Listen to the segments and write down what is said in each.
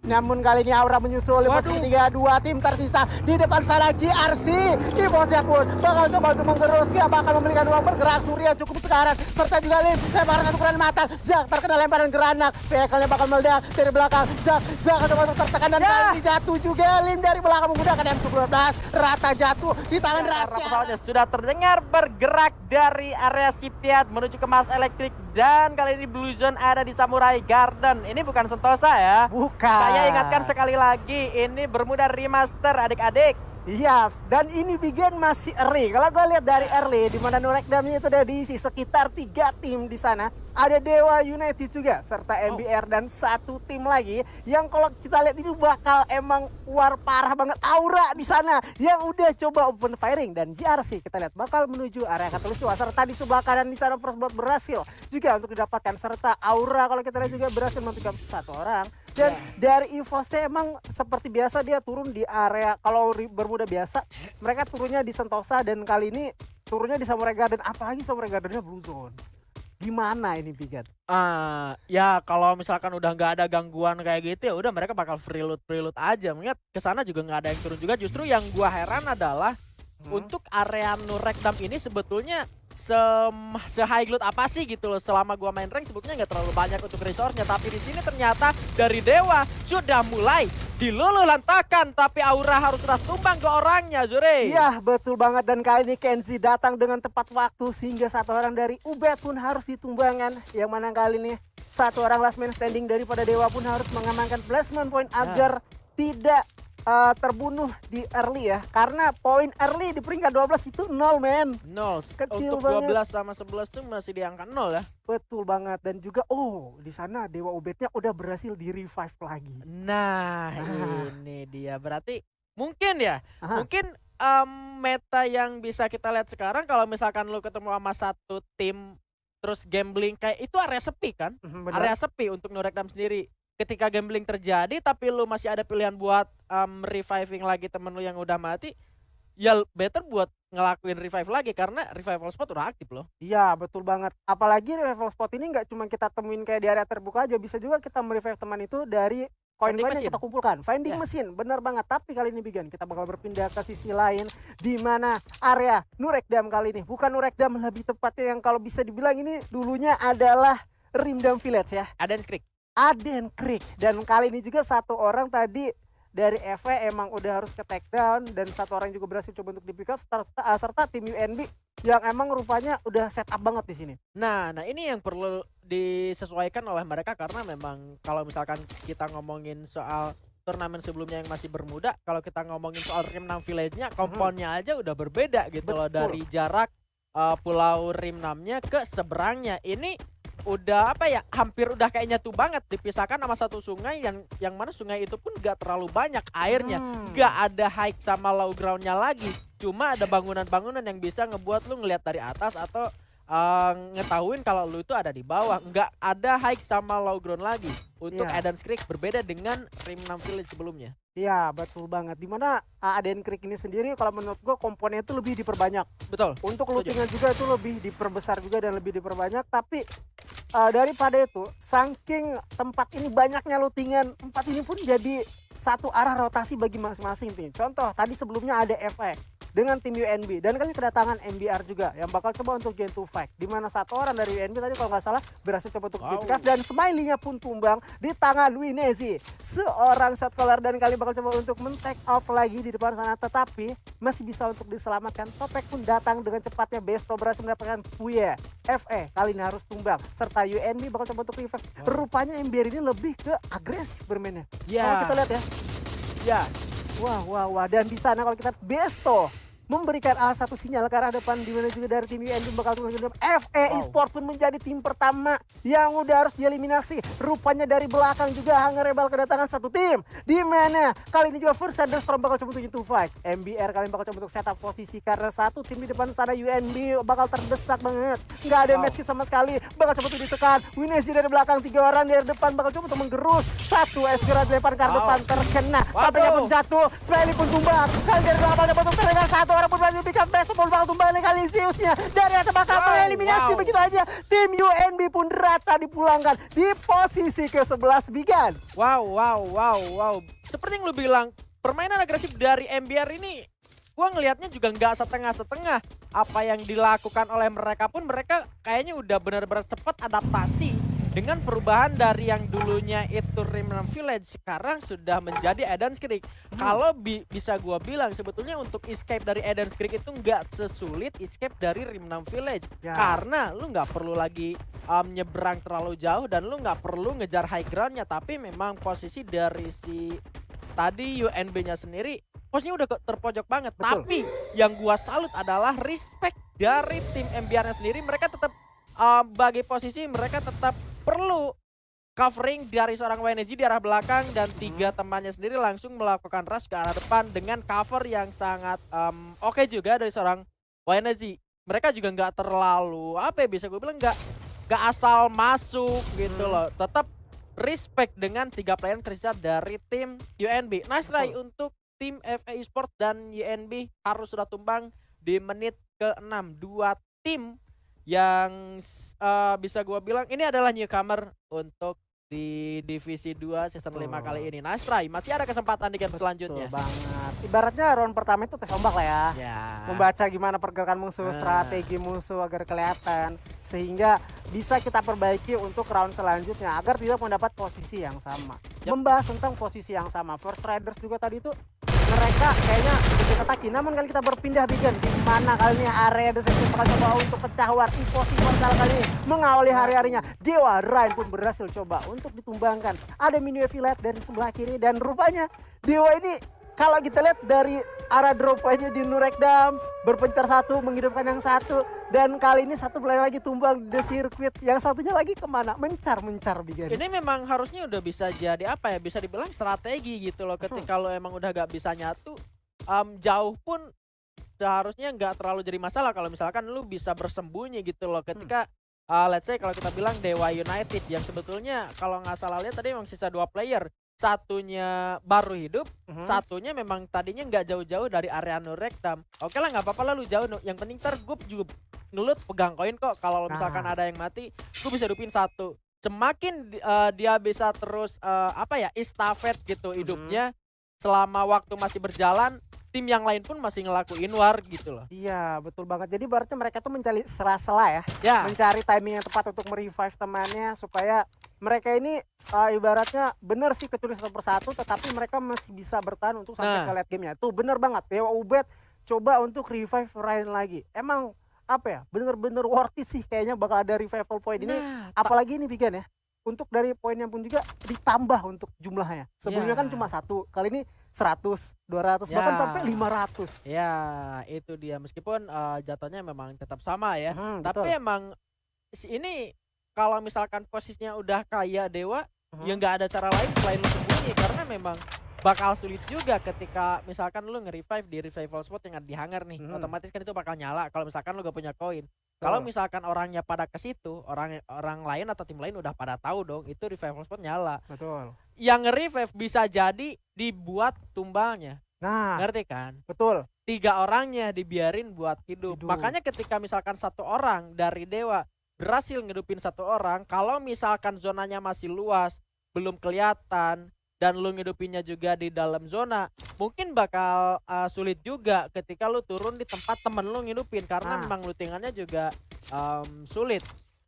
Namun kali ini Aura menyusul meski 3-2 tim tersisa di depan sana GRC. Kibosnya pun bakal coba untuk menggerus, dia bakal memberikan ruang bergerak. Surya cukup sekarang serta juga Lim lempar satu keran matang. Zak terkena lemparan geranak, vehicle-nya bakal meledak dari belakang. Zak bakal coba untuk tertekan dan kali ini jatuh juga. Lim dari belakang menggunakan M19 rata jatuh di tangan Rasya. Pesawatnya sudah terdengar bergerak dari area Sipiat menuju ke Mars Elektrik dan kali ini Blue Zone ada di Samurai Garden. Ini bukan Sentosa ya. Bukan. Saya ingatkan sekali lagi, ini Bermuda Remaster adik-adik. Iya, dan ini Bigen masih early. Kalau gue lihat dari early, di mana Nurekdamnya itu udah diisi sekitar 3 tim di sana. Ada Dewa United juga, serta NBR dan 1 tim lagi. Yang kalau kita lihat ini bakal emang war parah banget. Aura di sana yang udah coba open firing. Dan GRC kita lihat bakal menuju area Katulistiwa. Serta di sebelah kanan di sana First Blood berhasil juga untuk didapatkan. Serta Aura kalau kita lihat juga berhasil menentukan 1 orang. Dan dari Evosnya emang seperti biasa dia turun di area, kalau Bermuda biasa mereka turunnya di Sentosa dan kali ini turunnya di Samurai Garden, apalagi Samurai Gardennya Blue Zone. Gimana ini Bigan? Ya kalau misalkan udah nggak ada gangguan kayak gitu ya udah mereka bakal freeload aja. Mengingat kesana juga nggak ada yang turun juga. Justru yang gua heran adalah untuk area Nurekdam ini sebetulnya se-high loot apa sih gitu loh. Selama gua main rank sebetulnya nggak terlalu banyak untuk resource-nya, tapi di sini ternyata dari Dewa sudah mulai diluluh lantakan, tapi Aura harus sudah tumbang ke orangnya, Zure. Iya betul banget, dan kali ini Kenzi datang dengan tepat waktu sehingga 1 orang dari Ubed pun harus ditumbangkan. Yang mana kali ini 1 orang last man standing daripada Dewa pun harus mengamankan placement point agar tidak terbunuh di early ya, karena poin early di peringkat 12 itu 0 men. 0. Kecil untuk banget. 12 sama 11 tuh masih di angka 0 ya. Betul banget, dan juga di sana Dewa Ubednya udah berhasil di revive lagi. Nah, ini dia berarti mungkin ya. Aha. Mungkin meta yang bisa kita lihat sekarang kalau misalkan lu ketemu sama 1 tim terus gambling kayak itu area sepi kan? Bener. Area sepi untuk Nurekdam sendiri. Ketika gambling terjadi tapi lu masih ada pilihan buat reviving lagi temen lu yang udah mati, ya better buat ngelakuin revive lagi karena revival spot udah aktif loh. Iya betul banget, apalagi revival spot ini nggak cuma kita temuin kayak di area terbuka aja, bisa juga kita merevive teman itu dari koin-koin yang kita kumpulkan. Finding mesin, bener banget. Tapi kali ini Bigan kita bakal berpindah ke sisi lain, di mana area Nurekdam kali ini. Bukan Nurekdam, lebih tepatnya yang kalau bisa dibilang ini dulunya adalah Rimdam Village ya. Aden Creek. Dan kali ini juga 1 orang tadi dari EVE emang udah harus ke take down, dan 1 orang juga berhasil coba untuk di pick up serta tim UNB yang emang rupanya udah set up banget di sini. Nah ini yang perlu disesuaikan oleh mereka karena memang kalau misalkan kita ngomongin soal turnamen sebelumnya yang masih Bermuda, kalau kita ngomongin soal Rimnam Village-nya komponnya aja udah berbeda gitu loh, dari jarak pulau Rimnamnya ke seberangnya. Ini udah apa ya, hampir udah kayak nyatu banget, dipisahkan sama 1 sungai yang mana sungai itu pun gak terlalu banyak airnya, gak ada high sama low groundnya lagi, cuma ada bangunan-bangunan yang bisa ngebuat lu ngelihat dari atas atau ngetahuin kalau lu itu ada di bawah. Nggak ada high sama low ground lagi untuk Aden's Creek, berbeda dengan Rimnam Village sebelumnya. Iya betul banget, dimana Aden Creek ini sendiri kalau menurut gua komponennya itu lebih diperbanyak. Betul. Untuk lootingan juga itu lebih diperbesar juga dan lebih diperbanyak. Tapi daripada itu, saking tempat ini banyaknya lootingan, tempat ini pun jadi 1 arah rotasi bagi masing-masing tim. Contoh tadi sebelumnya ada FE dengan tim UNB, dan kali kedatangan MBR juga yang bakal coba untuk Gen 2 fight, dimana 1 orang dari UNB tadi kalau nggak salah berhasil coba untuk dipikas, dan Smiley-nya pun tumbang di tangan Winezi, seorang shot caller, dan kali bakal coba untuk men-take off lagi di depan sana, tetapi masih bisa untuk diselamatkan. Topek pun datang dengan cepatnya, Besto berhasil mendapatkan Puya. FE kali ini harus tumbang, serta UNB bakal coba untuk revive. Rupanya MBR ini lebih ke agresif bermainnya. Kalau kita lihat ya. Wah, dan di sana kalau kita lihat Besto memberikan satu sinyal ke arah depan, di mana juga dari tim UNB bakal turun ke depan. FE Esport pun menjadi tim pertama yang udah harus dieliminasi. Rupanya dari belakang juga Hunger Rebel kedatangan 1 tim, di mana kali ini juga First Thunderstorm bakal coba untuk fight. MBR kali ini bakal coba untuk setup posisi karena 1 tim di depan sana UNB bakal terdesak banget. Nggak ada medkit sama sekali, bakal coba untuk ditekan. Winezi dari belakang, 3 orang dari depan bakal coba untuk menggerus. 1 Esgera dilempar ke arah depan, terkena. Tapi pun jatuh, Smiley pun tumbang. Kali dari belakang bakal coba untuk serangan 1. orang pun berhasil pick up best peluang tumbang kali Zeusnya dari atas bakal Wow, eliminasi wow. begitu aja. Tim UNB pun rata dipulangkan di posisi ke-11 Bigan. Wow. Seperti yang lu bilang, permainan agresif dari MBR ini gua ngelihatnya juga nggak setengah-setengah. Apa yang dilakukan oleh mereka pun mereka kayaknya udah benar-benar cepat adaptasi dengan perubahan dari yang dulunya itu Rim6 Village sekarang sudah menjadi Eden's Creek. Kalau bisa gua bilang sebetulnya untuk escape dari Eden's Creek itu nggak sesulit escape dari Rim6 Village. Ya. Karena lu nggak perlu lagi nyebrang terlalu jauh dan lu nggak perlu ngejar high groundnya, tapi memang posisi dari si tadi UNB-nya sendiri posisinya udah terpojok banget. Betul. Tapi yang gua salut adalah respect dari tim MBR-nya sendiri. Mereka tetap bagi posisi mereka tetap perlu covering dari seorang WNZ di arah belakang dan tiga temannya sendiri langsung melakukan rush ke arah depan dengan cover yang sangat oke juga dari seorang WNZ. Mereka juga nggak terlalu bisa gue bilang nggak asal masuk gitu loh. Tetap respect dengan tiga player tersisa dari tim UNB. Nice try untuk tim FA Esports dan UNB harus sudah tumbang di menit ke-6. Dua tim yang bisa gua bilang ini adalah newcomer untuk di divisi 2 season 5 kali ini. Nice try, masih ada kesempatan di game selanjutnya. Betul banget. Ibaratnya round pertama itu tes ombak lah ya. Ya. Membaca gimana pergerakan musuh, strategi musuh agar kelihatan sehingga bisa kita perbaiki untuk round selanjutnya agar tidak mendapat posisi yang sama. Membahas tentang posisi yang sama, First Riders juga tadi itu mereka kayaknya kita taki, namun kali kita berpindah bikin di mana kali ini area desain bakal coba untuk pecah war Evo portal kali ini mengawali hari-harinya. Dewa Rain pun berhasil coba untuk ditumbangkan. Ada mini Village dari sebelah kiri dan rupanya Dewa ini kalau kita lihat dari arah drop point-nya di Nurekdam berpencar satu menghidupkan yang satu dan kali ini satu player lagi tumbang di sirkuit, yang satunya lagi kemana mencar bikin. Ini memang harusnya udah bisa jadi bisa dibilang strategi gitu loh. Ketika lo emang udah gak bisa nyatu jauh pun seharusnya nggak terlalu jadi masalah kalau misalkan lu bisa bersembunyi gitu loh ketika let's say kalau kita bilang Dewa United yang sebetulnya kalau nggak salah lihat tadi memang sisa 2 player, satunya baru hidup, satunya memang tadinya nggak jauh-jauh dari area Nurekdam. Oke lah, nggak apa-apa lah lu jauh, yang penting ntar gue juga nulut pegang koin kok. Kalau misalkan ada yang mati gue bisa hidupin satu. Semakin dia bisa terus estafet gitu hidupnya selama waktu masih berjalan, tim yang lain pun masih ngelakuin war gitu loh. Iya betul banget, jadi berarti mereka tuh mencari sela-sela ya, mencari timing yang tepat untuk merevive temannya supaya mereka ini ibaratnya bener sih kecuali satu persatu tetapi mereka masih bisa bertahan untuk sampai ke late game-nya. Tuh bener banget, Dewa Ubed coba untuk revive Ryan lagi. Emang bener-bener worth it sih kayaknya bakal ada revival point ini. Apalagi ini Bigan ya, untuk dari poinnya pun juga ditambah untuk jumlahnya. Sebelumnya kan cuma 1, kali ini 100, 200 bahkan sampai 500. Ya itu dia, meskipun jatuhnya memang tetap sama ya. Tapi betul. emang ini kalau misalkan posisinya udah kayak Dewa, ya nggak ada cara lain selain lu sembunyi karena memang bakal sulit juga ketika misalkan lu nge-revive di revival spot yang ada di hangar nih. Otomatis kan itu bakal nyala kalau misalkan lu gak punya koin. Kalau misalkan orangnya pada ke situ, orang lain atau tim lain udah pada tahu dong itu revival spot nyala. Betul. Yang nge-revive bisa jadi dibuat tumbalnya. Nah, ngerti kan? betul. 3 orangnya dibiarin buat hidup. Makanya ketika misalkan 1 orang dari Dewa berhasil ngedupin 1 orang, kalau misalkan zonanya masih luas, belum kelihatan, dan lu ngedupinnya juga di dalam zona, mungkin bakal sulit juga ketika lu turun di tempat temen lu ngidupin karena memang lootingannya juga sulit.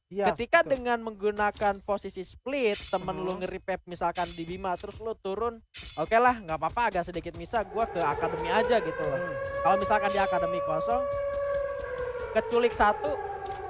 Ya, ketika betul. dengan menggunakan posisi split, temen lu nge-revive misalkan di Bima terus lu turun, oke lah nggak apa-apa agak sedikit misa, gua ke akademi aja gitu loh. Kalau misalkan di akademi kosong, keculik 1,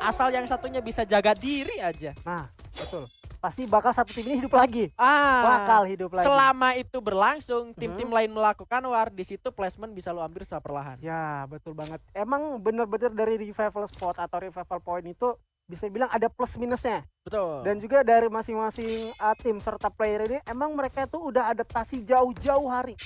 asal yang satunya bisa jaga diri aja. Nah, betul. Pasti bakal satu tim ini hidup lagi. Bakal hidup lagi. Selama itu berlangsung, tim-tim lain melakukan war, di situ placement bisa lu ambil secara perlahan. Ya, betul banget. Emang bener-bener dari revival spot atau revival point itu bisa bilang ada plus minusnya. Betul. Dan juga dari masing-masing tim serta player ini emang mereka tuh udah adaptasi jauh-jauh hari.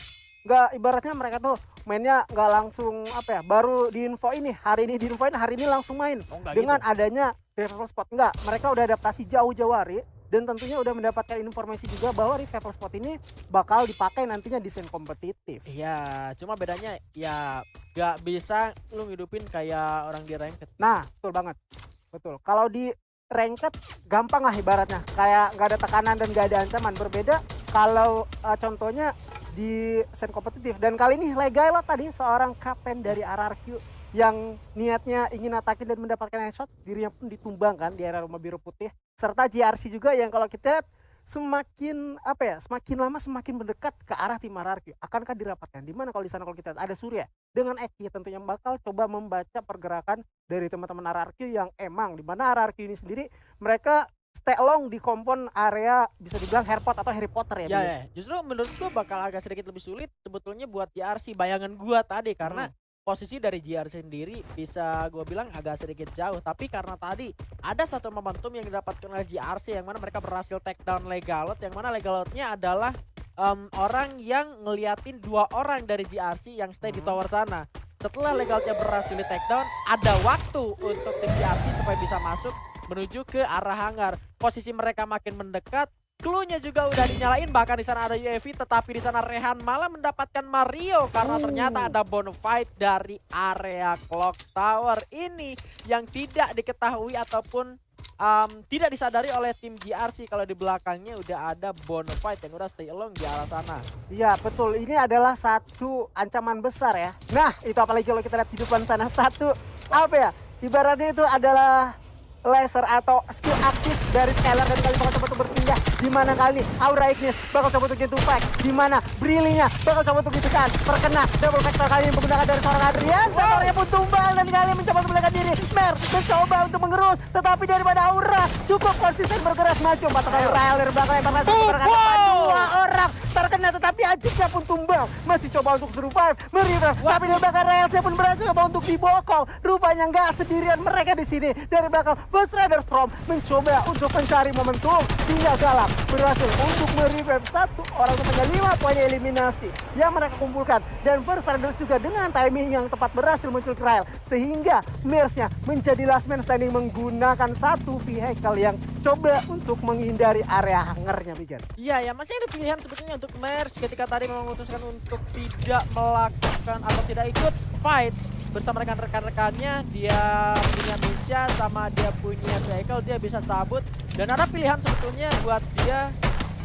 Nggak, ibaratnya mereka tuh mainnya nggak langsung baru diinfoin nih hari ini diinfoin hari ini langsung main dengan gitu. adanya revival spot. Enggak, mereka udah adaptasi jauh-jauh hari dan tentunya udah mendapatkan informasi juga bahwa revival spot ini bakal dipakai nantinya di scene kompetitif. Iya, cuma bedanya ya gak bisa lu ngidupin kayak orang di ranked. Nah, betul banget. Betul. Kalau di ranked gampang lah ibaratnya. Kayak nggak ada tekanan dan nggak ada ancaman. Berbeda kalau contohnya di scene kompetitif. Dan kali ini Legailot tadi seorang kapten dari RRQ yang niatnya ingin atakin dan mendapatkan headshot, dirinya pun ditumbangkan di area rumah biru putih. Serta JRC juga yang kalau kita lihat semakin semakin lama semakin mendekat ke arah tim RRQ. Akankah dirapatkan? Dimana kalau di sana kalau kita lihat ada Surya dengan Eki tentunya bakal coba membaca pergerakan dari teman-teman RRQ yang emang di mana RRQ ini sendiri mereka stay along di kompon area bisa dibilang Harry atau Harry Potter ya. Ya, justru menurut gua bakal agak sedikit lebih sulit sebetulnya buat JRC bayangan gua tadi karena posisi dari JRC sendiri bisa gue bilang agak sedikit jauh, tapi karena tadi ada satu momentum yang didapatkan oleh JRC yang mana mereka berhasil take down Legalot, yang mana Legalotnya adalah orang yang ngeliatin 2 orang dari JRC yang stay di tower sana. Setelah Legalotnya berhasil di take down, ada waktu untuk tim JRC supaya bisa masuk menuju ke arah hangar. Posisi mereka makin mendekat, clue-nya juga udah dinyalain, bahkan di sana ada UAV, tetapi di sana Rehan malah mendapatkan Mario karena ternyata ada bonfight dari area Clock Tower ini yang tidak diketahui ataupun tidak disadari oleh tim GRC kalau di belakangnya udah ada bonfight yang udah stay along di arah sana. Iya betul, ini adalah satu ancaman besar ya. Nah itu apalagi kalau kita lihat di depan sana satu ibaratnya itu adalah laser atau skill aktif dari Skylar dan kali bakal coba untuk berpindah. Di mana kali Aura Ignis bakal coba untuk gitu fight. Di mana Brillinya bakal coba untuk ditekan. Terkena double vector kali ini menggunakan dari seorang Adrian. Seorangnya pun tumbang dan kali mencoba untuk melekat diri. Mer mencoba untuk mengerus, tetapi daripada Aura cukup konsisten bergerak maju. 4 orang Rael dari belakang yang berkata depan 2 orang terkena, tetapi Ajiknya pun tumbang. Masih coba untuk survive, meriver. Tapi dari belakang Raelnya pun berhasil coba untuk dibokong. Rupanya nggak sendirian mereka di sini. Dari belakang First Rider Storm mencoba untuk mencari momentum sehingga Galak berhasil untuk merevive 1 orang untuk 5 poin eliminasi yang mereka kumpulkan. Dan First Riders juga dengan timing yang tepat berhasil muncul ke Rael sehingga Mersnya menjadi last man standing menggunakan 1 vehicle yang coba untuk menghindari area hangarnya, Bijan. Iya ya, masih ada pilihan sebetulnya untuk Mers ketika tadi memutuskan untuk tidak melakukan atau tidak ikut fight bersama rekan-rekannya. Dia punya Misha sama dia punya vehicle, dia bisa cabut dan ada pilihan sebetulnya buat dia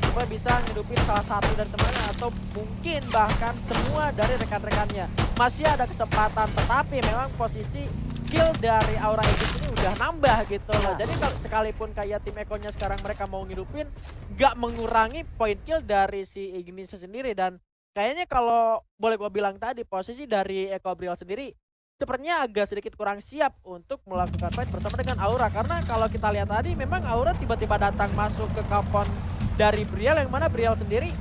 supaya bisa ngidupin salah satu dari temannya atau mungkin bahkan semua dari rekan-rekannya. Masih ada kesempatan, tetapi memang posisi kill dari Aura Ignis ini udah nambah gitu loh. Jadi kalau sekalipun kayak tim Eko-nya sekarang mereka mau ngidupin, nggak mengurangi poin kill dari si Ignis sendiri. Dan kayaknya kalau boleh gue bilang tadi, posisi dari Eko Abriel sendiri sepertinya agak sedikit kurang siap untuk melakukan fight bersama dengan Aura. Karena kalau kita lihat tadi memang Aura tiba-tiba datang masuk ke kampung dari Briel, yang mana Briel sendiri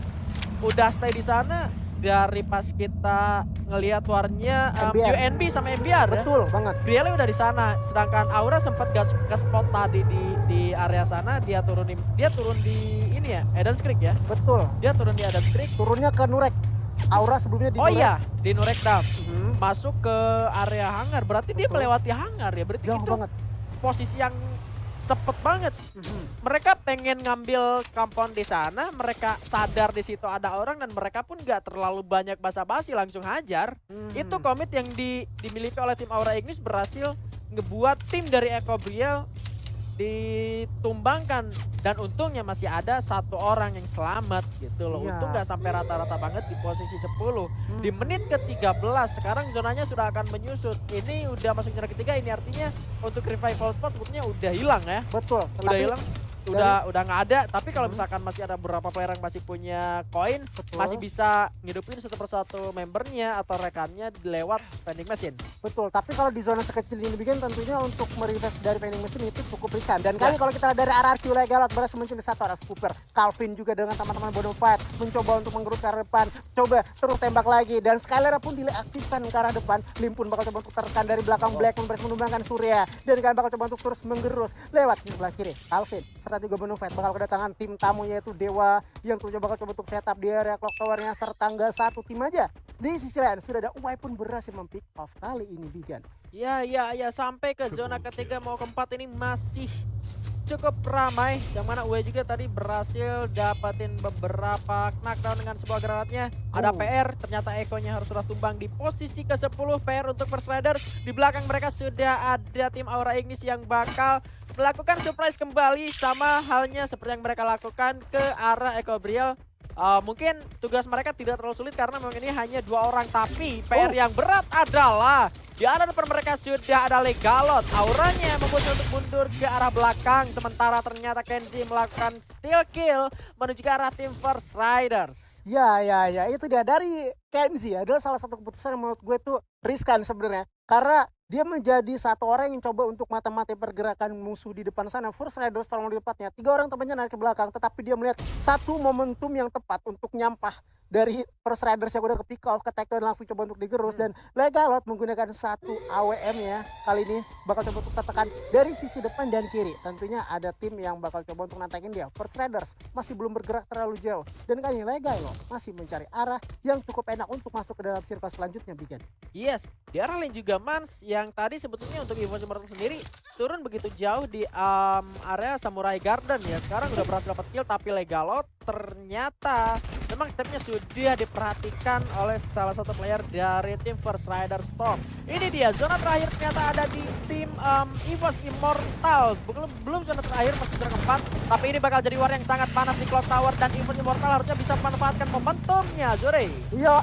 udah stay di sana dari pas kita ngelihat warnya UNB sama MBR ya. Betul banget. Brielnya udah di sana, sedangkan Aura sempat gas ke spot tadi di area sana. Dia turun di ini ya, Eden's Creek ya. Betul. Dia turun di Eden's Creek. Turunnya ke Nurek. Aura sebelumnya di Nurek. Iya, di Nurek Dam. Masuk ke area hangar. Berarti dia melewati hangar ya. Berarti jauh itu banget. Posisi yang cepet banget. Mereka pengen ngambil kampung di sana, mereka sadar di situ ada orang dan mereka pun nggak terlalu banyak basa-basi, langsung hajar. Itu komit yang dimiliki oleh tim Aura Ignis berhasil ngebuat tim dari Eko Briel ditumbangkan, dan untungnya masih ada 1 orang yang selamat gitu loh. Untung nggak sampai rata-rata banget di posisi 10. Di menit ke-13 sekarang zonanya sudah akan menyusut. Ini udah masuk zona ketiga, ini artinya untuk revival spot sebetulnya udah hilang ya. Betul. Udah hilang. Udah nggak ada, tapi kalau misalkan masih ada beberapa player yang masih punya koin, masih bisa ngidupin satu persatu membernya atau rekannya lewat vending machine. Betul, tapi kalau di zona sekecil ini bikin tentunya untuk merevive dari vending machine itu cukup riskan. Dan kali kalau kita dari RRQ Legalot berhasil muncul di 1 arah Cooper, Calvin juga dengan teman-teman bonfight mencoba untuk mengerus ke arah depan, coba terus tembak lagi, dan Skylar pun diaktifkan ke arah depan. Lim pun bakal coba untuk tertekan dari belakang Black, berhasil menumbangkan Surya, dan kalian bakal coba untuk terus mengerus lewat sisi sebelah kiri. Calvin serta juga bonfight bakal kedatangan tim tamunya yaitu Dewa yang tujuh bakal coba untuk setup di area clock towernya, serta tanggal 1 tim aja. Di sisi lain sudah ada Uwai pun berhasil mempick off kali ini Bigan. Ya sampai ke zona ketiga mau keempat ini masih cukup ramai, yang mana UE juga tadi berhasil dapatin beberapa knockdown dengan sebuah granatnya. Ada PR, ternyata Eko-nya harus sudah tumbang di posisi ke-10. PR untuk First Rider. Di belakang mereka sudah ada tim Aura Ignis yang bakal melakukan surprise kembali, sama halnya seperti yang mereka lakukan ke arah Eko Briel. Mungkin tugas mereka tidak terlalu sulit karena memang ini hanya 2 orang, tapi PR yang berat adalah di arah depan mereka sudah ada Legalot. Auranya membuat untuk mundur ke arah belakang, sementara ternyata Kenzie melakukan steal kill menuju ke arah tim First Riders. Ya, itu dia dari Kenzie adalah salah satu keputusan yang menurut gue tuh riskan sebenarnya, karena dia menjadi satu orang yang coba untuk mata-mata pergerakan musuh di depan sana. First Riders selalu di depannya, 3 orang temannya narik ke belakang, tetapi dia melihat satu momentum yang tepat untuk nyampah dari First Riders yang udah ke pick off, ke take down, langsung coba untuk digerus. Dan Legalot menggunakan satu AWM ya, kali ini bakal coba untuk tekan dari sisi depan dan kiri. Tentunya ada tim yang bakal coba untuk nantangin dia. First Riders masih belum bergerak terlalu jauh, dan kali ini Legalot masih mencari arah yang cukup enak untuk masuk ke dalam circle selanjutnya, Bigan. Yes, di arah lain juga Mans yang tadi sebetulnya untuk Evo Immortal sendiri turun begitu jauh di area Samurai Garden ya. Sekarang udah berhasil dapat kill, tapi Legalot ternyata memang stepnya sudah diperhatikan oleh salah satu player dari tim First Rider Storm. Ini dia zona terakhir ternyata ada di tim EVOS Immortal. Belum zona terakhir, masih zona keempat, tapi ini bakal jadi war yang sangat panas di Clock Tower, dan EVOS Immortal harusnya bisa memanfaatkan momentumnya, Zore.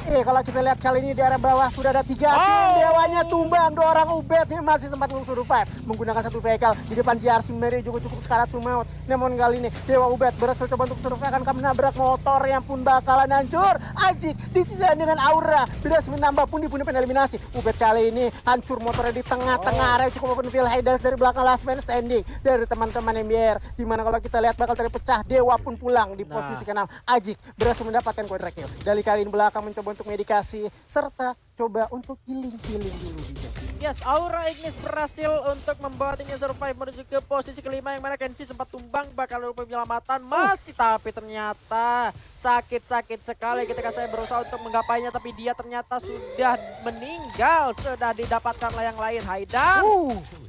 Kalau kita lihat kali ini di area bawah sudah ada 3 tim, Dewanya tumbang, 2 orang Ubed nih masih sempat survive menggunakan satu vehicle di depan GRC. Mary juga cukup sekarat maut. Namun kali ini Dewa Ubed berhasil coba untuk survive, akan menabrak motor yang pun bakalan hancur. Ajik disisikan dengan Aura berhasil menambah pundi-pundi eliminasi. Ubed kali ini hancur motornya di tengah-tengah area, cukup open field Hiders dari belakang last man standing dari teman-teman MBR. Dimana kalau kita lihat bakal terpecah, Dewa pun pulang di posisi ke-6. Ajik berhasil mendapatkan quadra kill. Dari kali ini belakang mencoba untuk medikasi serta coba untuk healing dulu juga. Yes, Aura Ignis berhasil untuk membawa timnya survive menuju ke posisi ke-5, yang mana Kenzie sempat tumbang, bakal ada penyelamatan masih, tapi ternyata sakit sekali ketika saya berusaha untuk menggapainya, tapi dia ternyata sudah meninggal, sudah didapatkan oleh yang lain. Haidars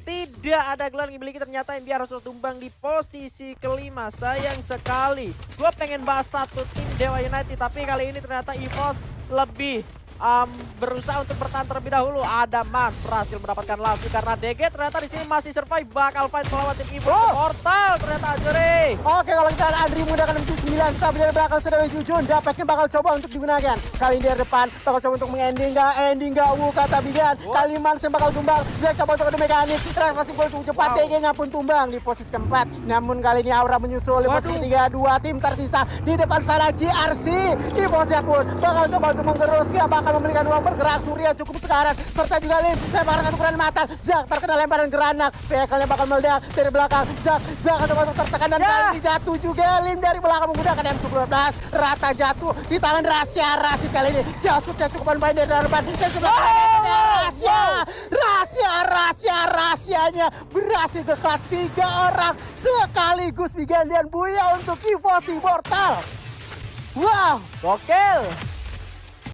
tidak ada gelar yang dimiliki, ternyata yang harus tumbang di posisi ke-5. Sayang sekali, gue pengen bahas satu tim Dewa United, tapi kali ini ternyata EVOS lebih berusaha untuk bertahan terlebih dahulu. Ada Mans berhasil mendapatkan langsung karena DG ternyata di sini masih survive, bakal fight melawan tim EVOS Immortal ternyata, Ajuri. Oke, kalau kita lihat Andri menggunakan MC9, tapi dari belakang sudah ada Jujun, dapatnya bakal coba untuk digunakan. Kali ini dari depan bakal coba untuk mengending enggak kata Bigan. Kali Mans yang bakal tumbang, Zack coba untuk adu mekanik, transformasi cukup cepat, DG-nya pun tumbang di posisi keempat. Namun kali ini Aura menyusul di posisi 3, 2 tim tersisa di depan sana. GRC EVOS pun bakal coba untuk menggerus, dia bakal memberikan ruang bergerak. Surya cukup sekarat, serta juga Lim lempar satu granat matang. Zack terkena lemparan granat, vehicle-nya bakal meledak dari belakang. Zack bakal coba untuk tertekan dan kali jatuh juga. Lim dari belakang menggunakan M19, rata jatuh di tangan Rahasia. Rasid kali ini jasutnya cukup main dari depan. Dan Rahasianya berhasil ke kelas 3 orang sekaligus Bigan dan Buya untuk EVOS Immortal. Wow, Gokil.